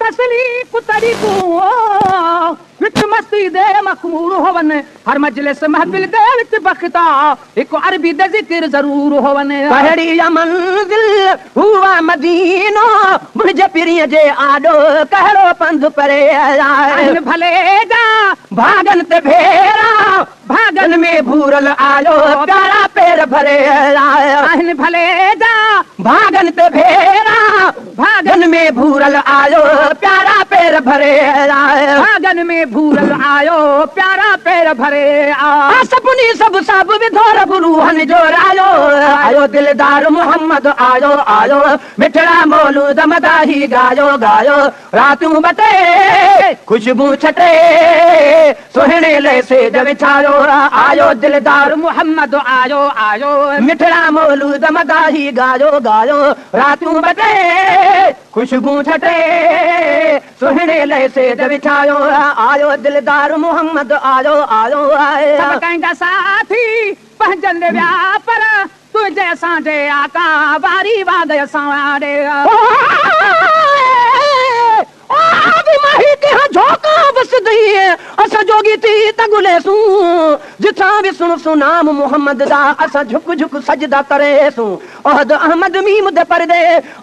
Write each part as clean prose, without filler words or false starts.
तसलीक तरीक़ू विच मस्ती दे मखमूर होवन हर मजलिस महफिल दे विच बख्ता एक अरबी दे जिक्र जरूर होवन पहड़ी या मंजिल हुआ मदीनो मुझे पिरिय जे आडो कहरो पंध परे आहिन भले जा भागन ते भेरा भागन में भूरल आयो प्यारा पैर भरे आहिन भले जा भागन ते भेरा भागन में भूरल आयो प्यारा पैर भरे भागन में भूरल आयो प्यारा पैर भरे सपनी सब सब विधोर बुरूहन जोरायो आयो दिलदार मोहम्मद आयो आयो मिठड़ा मौलूद मदाही गायो गायो रातूं बटे खुशबू छटे सोहणे ले सेज विछायो आयो दिलदार मोहम्मद आयो आयो मिठड़ा मौलूद मदाही गायो गायो रातूं बटे खुशबू छटे सोहणे ले सेज विछायो आयो दिलदार मोहम्मद आयो आयो सब कंहिंजा साथी पंहिंजनि विया पर तुंहिंजे असांजे आका वारी वाग असां ॾे झोका बस दई असां जोगी थी तगुले सू जिथा भी सुन सुनाम मोहम्मद दा असां झुक झुक सजदा करे सू अहद अहमद मीम दे पर्दे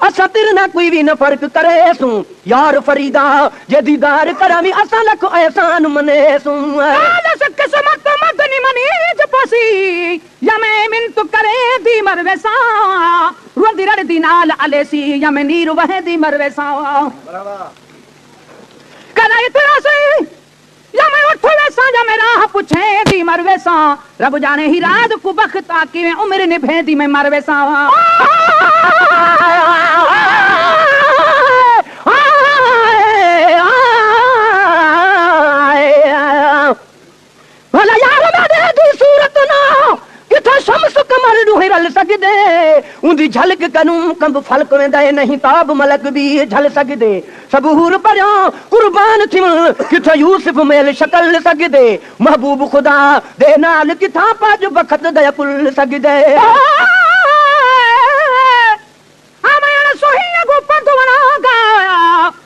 असां तिरना कोई भी न फर्क करे सू यार फरीदा जे दीदार करावी असां लख एहसान मने सू किस्मत मदनी मनी जपसी यमे मिनत करे दी मरवेसा रोंदी रड़दी नाल अलेसी यमे नीर वहे दी मरवेसा कदाई तेरा से या मैं उठ वैसा या मैं राह पूछे दी मरवेसा रब जाने ही राज को बख्ता कि मैं उम्र निभे दी मैं मरवेसा भला यार मैं दी सूरत ना किथा शम्स कमर रुहिरल सगदे उंदी झलक कनू कंब फलक वेंदे नहीं ताब मलक भी झल सगदे सबूर परयो कुर्बान थी किथा यूसुफ मेल शक्ल सगदे महबूब खुदा दे नाल किथा पाज बखत दया कुल सगदे हमें सोही गो पंदवना गाया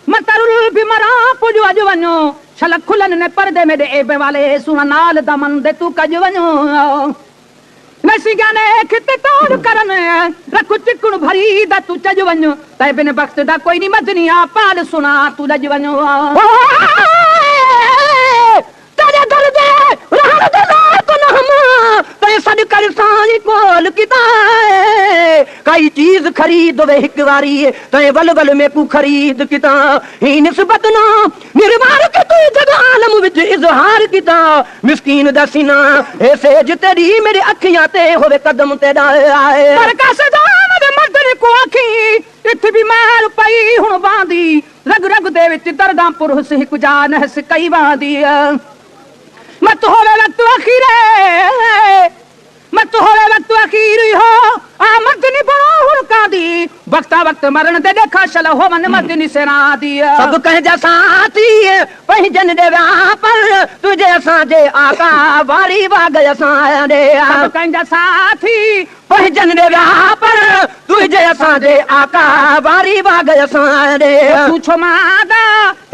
मतरुल बिमरा पुज अज वनो छलक खुलन ने पर्दे में दे वाले सुना नाल दमन दे तू कज वनो नसी गाने खिते तोड़ करन रखु चिकन भरी दा तू चज वञो तै बिन वक्त दा कोई नहीं मदनी आ पाल सुना तू लज वञो तेरे दर दे रहण दे तो हम तै सद कर साई कोल किता कई चीज खरीद वे एक वारी तै वल वल में को खरीद किता ही निस्बत ना निर्वार के तू जगह आलम विच इजहार किता मिस्कीन दा सीना ऐसे जितेरी मेरी अखियां ते होवे कदम तेरा आए पर कस जाम दे मर्दन को अखी इथ भी मार पई हुन बांदी रग रग दे विच दर्दां पुरस हिक जान हस कई बांदी मत होवे वक्त अखीरे मत होवे वक्त अखीरी हो आमद नि बणो हुन कादी वक्ता वक्त मरण दे देखा शल होवन मदनी सेना दी सब कह जा साथी पहिजन दे पर तुझे साजे आका वारी वाग असां दे सब कह जा साथी पहिजन दे पर तुझे साजे आका वारी वाग असां दे तू छो मादा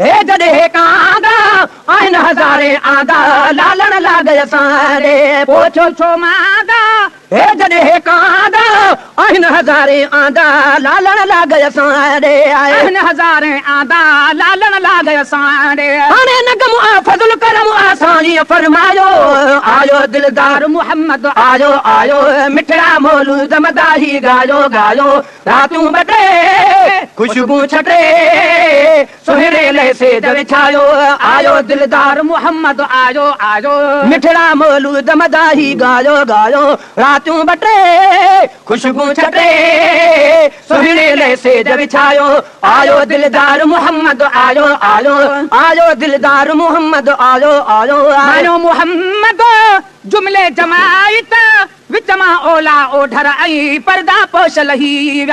हे जदे कादा आइन हजारे आदा लालन लाग असां दे पोछो छो मादा हे जदे कादा आइन हजारे आदा लालन लाग असां दे आइन हजारे आदा लालन लाग असां दे हाने नगम आ फजल करम आसानी फरमायो आयो दिलदार मोहम्मद आयो आयो मिठड़ा मौलूद मदाही गायो गायो रातूं बटे खुशबू छटे सोहरे ले से विछायो आयो दिलदार मोहम्मद आयो आयो मिठड़ा मौलूद मदाही गायो गायो रातूं बटे खुशबू छटे सोहरे ले से विछायो आयो दिलदार मोहम्मद आयो आयो आयो दिलदार मोहम्मद आयो आयो आयो मोहम्मद जुमले जमायत विचमा ओला ओढर आई पर्दा पोश लही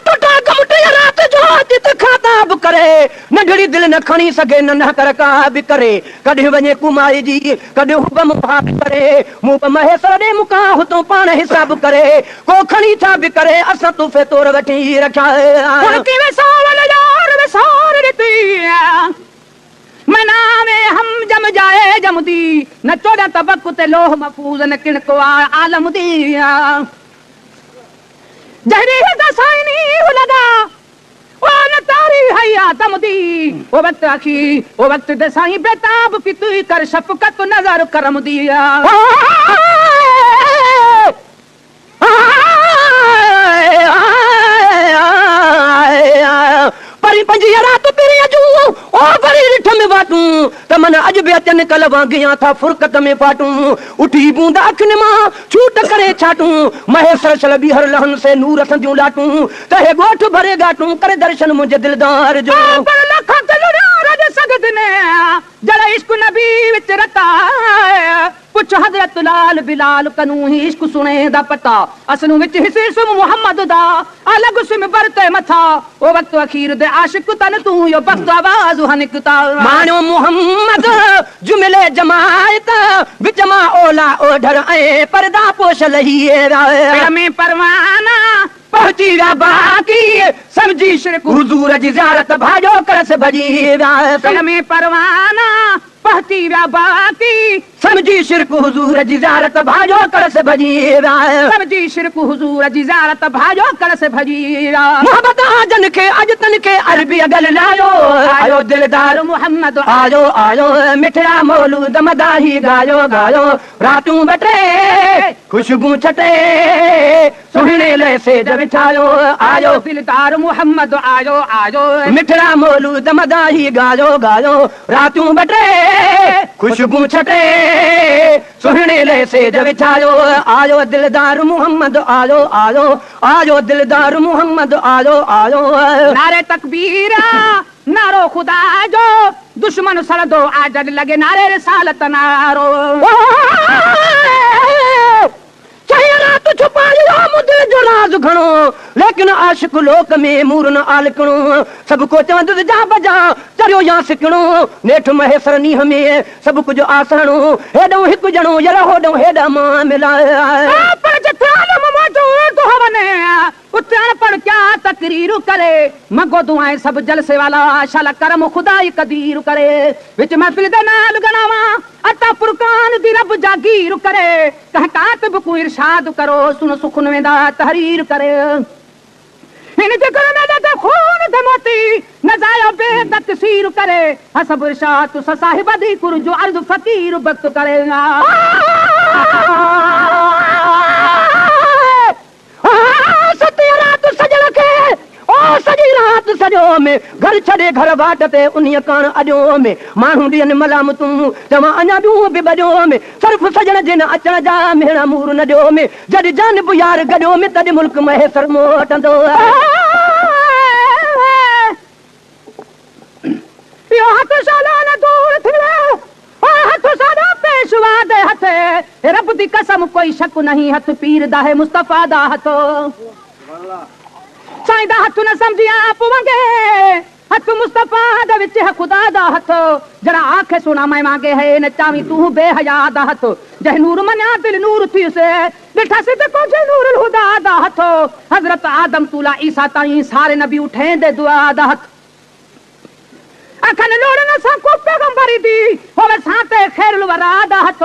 टूटा कमटे रात जो जित खाताब करे नंढड़ी दिल न खणी सघे न कर का बि करे कॾहिं वञे कुमाई जी कॾहिं हुकम मुहाब करे मूं महेश्वर ॾे मुका हुतो पाण हिसाब करे को खणी छा बि करे असां तूफे तोर वठी रखिया मनावे हम जम जाए जमदी न 14 तबक ते लोह महफूज न किणको आलम दी जहरी दसाइनी लगा ओ न तारी हैया तमदी ओ वक्त आखी ओ वक्त दसाई बेताब की तू कर शफकत नजर करम दिया परी पंजी रात तेरी अजू ओ परी रिठ में वाटू त मन अज बि अचन कल वांगिया था फुरकत में फाटू उठी बूंदा अखन मां छूट करे छाटू महेश्वर चल बि हर लहन से नूर संदियूं लाटू त हे गोठ भरे गाटू करे दर्शन मुझे दिलदार जो पर लख रज सगद ने जड़ा इश्क नबी विच रता पुछ हजरत लाल बिलाल कनू ही इश्क सुने दा पता असनु विच हिसे सुम मुहम्मद दा अलग सिम बरते मथा ओ वक्त अखीर दे आशिक तन तू यो वक्त आवाज हनिकता मानो मुहम्मद जुमले जमायत विच मा ओला ओढर ए पर्दा पोश लही में परवाना पहुंची वा बाकी समझी शिरक हुजूर जी ज़ियारत भाजो करस भजी वा में परवाना पहुंची वा बाकी समझी शिरक हुजूर जी ज़ियारत भाजो करस भजी वा समझी शिरक हुजूर जी ज़ियारत भाजो करस भजी वा मोहब्बत आजन के अज तन के अरबी अगल लायो आयो दिलदार मोहम्मद आयो आयो मिठड़ा मौलूद मदाही गायो गायो रातूं बटे खुशबू छटे सुहणे ले से बिठायो आयो दिलदार मोहम्मद आयो आयो मिठड़ा मौलूद मदाही गायो गायो रातूं बटे खुशबू छटे सुहणे ले से बिठायो आयो दिलदार मोहम्मद आयो आयो आयो दिलदार मोहम्मद आयो आयो नारे तकबीरा नारो खुदा जो दुश्मन सड़दो आजड़ लगे नारे रिसालत नारो रात छुपायो मुदे जो राज घणो लेकिन आशिक लोक में मूर न आलकणो सब को चवंद जा बजा चरियो या सिकणो नेठ महेश्वर नीह में सब कुछ आसणो हेडो हिक जणो यर होडो हेडा मां मिलाया पर जथान ममो तो हवने उतन पर क्या तकरीर करे मगो दुआएं सब जलसे वाला शाला करम खुदाई कदीर करे विच महफिल दे नाल गनावा अता फुरकान दी रब जागीर करे कह कातिब को इरशाद करो सुन सुखन में दा तहरीर करे इन जिगर में दे खून दे मोती नजाया बे तकसीर करे हसब इरशाद तो साहिब दी कुर जो अर्ज फकीर वक्त करेगा सजी रात सजो में घर छड़े घर वाटते उन्हीं कान अजो में मानू दियन मलामतू जमा अञा बियूं बि बजो में सर्फ सजन जिन अचण जा मेरा मूर न ॾियो में जॾहिं जान बुयार गॾो में तॾहिं मुल्क महेश्वर मोटंदो यो हथ सालान दूर थिले ओ हथ सादा पेशवा दे हथे रब दी कसम कोई शक नहीं हथ पीर दा है मुस्तफा दा हथो साईं हथ न समझी आप वंगे हथ मुस्तफा दा विच है खुदा दा हथ जरा आंखें सुना मैं मांगे है न चावी तू बेहया दा हथ जह नूर मन्या दिल नूर थी से दिठा से को जे नूर हुदा दा हथ हजरत आदम तूला ईसा ताई सारे नबी उठे दे दुआ दा हथ अखन लोड़ न सा को पैगंबरी दी होवे साते खैरुल वरा दा हथ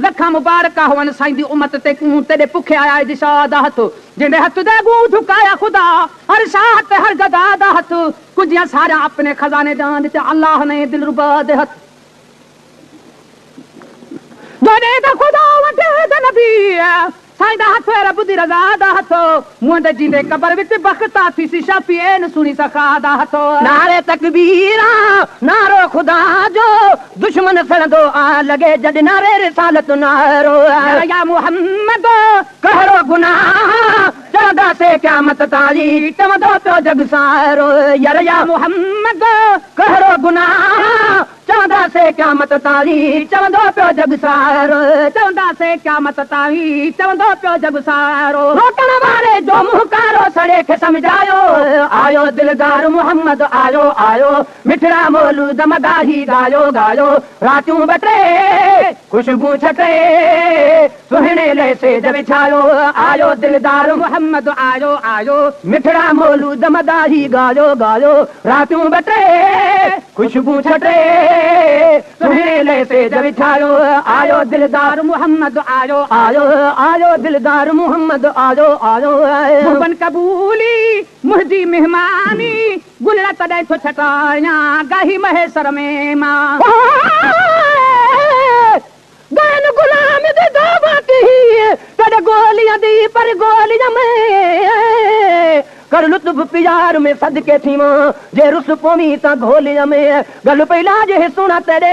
लखा मुबारक होवन साईं दी उम्मत ते कू तेरे भुखे आया दिशा दा हथ जिंदे हथ दे गू झुकाया खुदा हर शाह ते हर गदा दा हथ कुजिया सारा अपने खजाने जान ते अल्लाह ने दिल रुबा दे हथ दोने दा खुदा वटे दा नबी साईं दा हथ रब दी रजा दा हथ मुंदे जिंदे कबर विच बखता थी सी शाफिए न सुनी सखा दा हथ नारे तकबीरा नारो खुदा जो दुश्मन सड़दो आ लगे जद नारे रिसालत नारो या मोहम्मद कहरो गुनाह चौदा से क़यामत तारी चवंदो पियो जग सारो या मोहम्मद कहरो गुनाह चौदा से क़यामत तारी चवंदो पियो जग सारो चौदा से क़यामत तारी चवंदो पियो जग सारो रोकण वारे जो मुहकारो सड़े खे समझायो आयो दिलदार मोहम्मद आयो आयो मिठड़ा मौलूद मदाही गायो गायो रातूं बटे खुशबू छटे सुहिणे ले सेज विछायो आयो दिलदार मोहम्मद आयो आयो मिठड़ा मौलूद मदाही गायो गायो रातूं बटे खुशबू छटे सुहिणे ले सेज विछायो आयो दिलदार मोहम्मद आयो आयो आयो दिलदार मोहम्मद आयो आयो मोहन कबूली मुंहिंजी मेहमानी गुलड़ा तॾहिं थो छटाया गाही महेसर में मां गैन गुलाम दे दावा की तड़ गोलियां दी पर गोलियां में कर लुत्फ प्यार में सदके थी मां जे रुस पोमी ता घोलिया में गल पैला जे सुना तेरे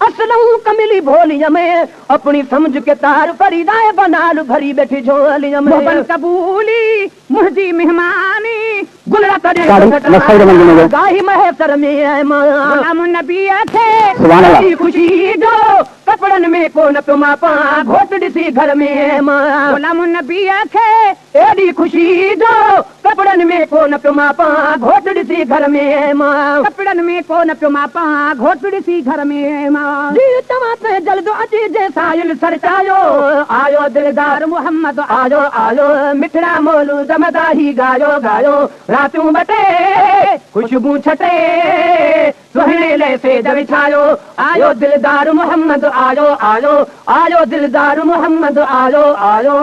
असलू कमिली भोलिया में अपनी समझ के तार फरीदाए बनाल भरी बैठी झोलिया में मोहन कबूली मुंहिंजी मेहमानी गुलड़ा तड़े गाही महेसर में मां गुलाम नबी थे खुशी जो कपड़न में कोन पियो मां पा घोट ॾिसी घर में मां गुलाम नबी खे एडी खुशी जो कपड़न में कोन पियो मां पा घोट ॾिसी घर में मां कपड़न में कोन पियो मां पा घोट ॾिसी घर में मां जी तव्हां ते जल्द अची जे साहिल सरचायो आयो दिलदार मोहम्मद आयो आयो मिठड़ा मौलूद मदाही गायो गायो रातूं बटे खुशबू छटे सुहिणे ले सेज विछायो आयो दिलदार मोहम्मद आयो आयो आयो दिलदार मोहम्मद आयो आयो